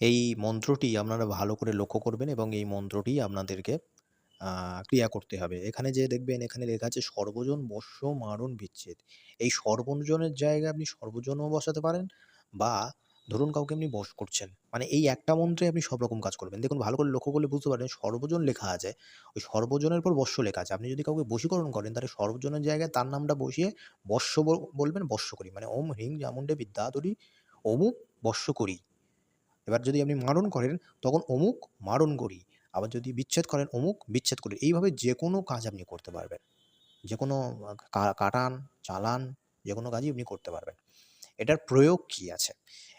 এই মন্ত্রটি আপনারা ভালো করে লক্ষ্য করবেন এবং এই মন্ত্রটি আপনাদেরকে ক্রিয়া করতে হবে। এখানে যেয়ে দেখবেন এখানে লেখা আছে সর্বজন বশ্য মারণ বিচ্ছেদ। এই সর্বজনের জায়গায় আপনি সর্বজনও বসাতে পারেন বা ধরুন কাউকে আপনি বশ করছেন। মানে এই একটা মন্ত্রে আপনি সব রকম কাজ করবেন। দেখুন ভালো করে লক্ষ্য করলে বুঝতে পারবেন সর্বজন লেখা আছে। ওই সর্বজনের পর বশ্য লেখা আছে। আপনি যদি কাউকে বশীকরণ করেন তাহলে সর্বজনের জায়গায় তার নামটা বসিয়ে বশ্য বলবেন বশ্য করি। মানে ওম হ্রিং চামুণ্ডে বিদ্যাধরী অমুক বশ্য করি। এবার যদি আপনি মারণ করেন তখন অমুক মারণ করি। আবার যদি বিচ্ছেদ করেন অমুক বিচ্ছেদ করি। এইভাবে যেকোনো কাজ আপনি করতে পারবেন। যেকোনো কাটান, চালান যেকোনো কাজই আপনি করতে পারবেন। এটার প্রয়োগ কি আছে?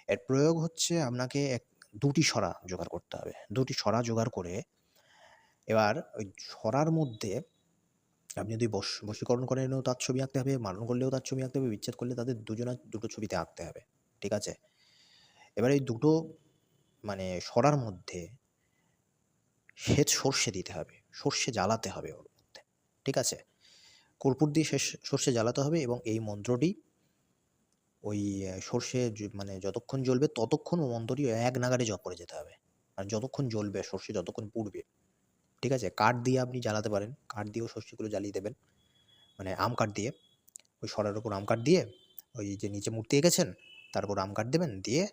এর প্রয়োগ হচ্ছে আপনাকে ২ টি সরা জোগাড় করতে হবে। ২ টি সরা জোগাড় করে এবার ওই সরার মধ্যে আপনি যদি বশীকরণ করেনও তার ছবি আঁকতে হবে, মারণ করলেও তার ছবি আঁকতে হবে, বিচ্ছেদ করলে তাদের দুজনার দুটো ছবিতে আঁকতে হবে। ঠিক আছে? এবার এই দুটো মানে সরার মধ্যে শ্বেত সর্ষে দিতে হবে। সর্ষে জ্বালাতে হবে ওর মধ্যে। ঠিক আছে? কর্পূর দিয়ে সর্ষে জ্বালাতে হবে এবং এই মন্ত্রটি ওই সর্ষে মানে যতক্ষণ জ্বলবে ততক্ষণ ও মন্ত্রটি এক নাগাড়ে জপ করে যেতে হবে। আর যতক্ষণ জ্বলবে সর্ষে যতক্ষণ পুড়বে, ঠিক আছে? কাঠ দিয়ে আপনি জ্বালাতে পারেন। কাঠ দিয়েও সর্ষেগুলো জ্বালিয়ে দেবেন। মানে আম কাঠ দিয়ে, ওই সরার উপর আম কাঠ দিয়ে, ওই যে নিচে মূর্তি এঁকেছেন তার উপর আম কাঠ দেবেন, দিয়ে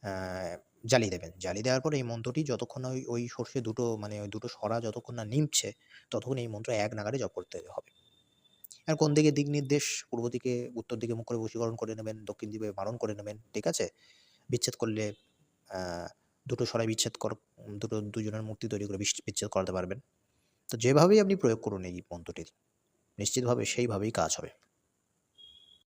আ জ্বালিয়ে দেবেন। জ্বালিয়ে দেওয়ার পরে এই মন্ত্রটি যতক্ষণ না ওই সর্ষে দুটো মানে ওই দুটো সরা যতক্ষণ না নিভছে, ততক্ষণ এই মন্ত্র এক নাগাড়ে জপ করতে হবে। আর কোন দিকে দিক নির্দেশ, পূর্ব দিকে, উত্তর দিকে মুখ করে বশীকরণ করে নেবেন, দক্ষিণ দিকে বারণ করে নেবেন। ঠিক আছে? বিচ্ছেদ করলে আ দুটো সরাই বিচ্ছেদ দুজনের মূর্তি তৈরি করে বিচ্ছেদ করাতে পারবেন। তো যেভাবেই আপনি প্রয়োগ করুন এই মন্ত্রটির, নিশ্চিতভাবে সেইভাবেই কাজ হবে।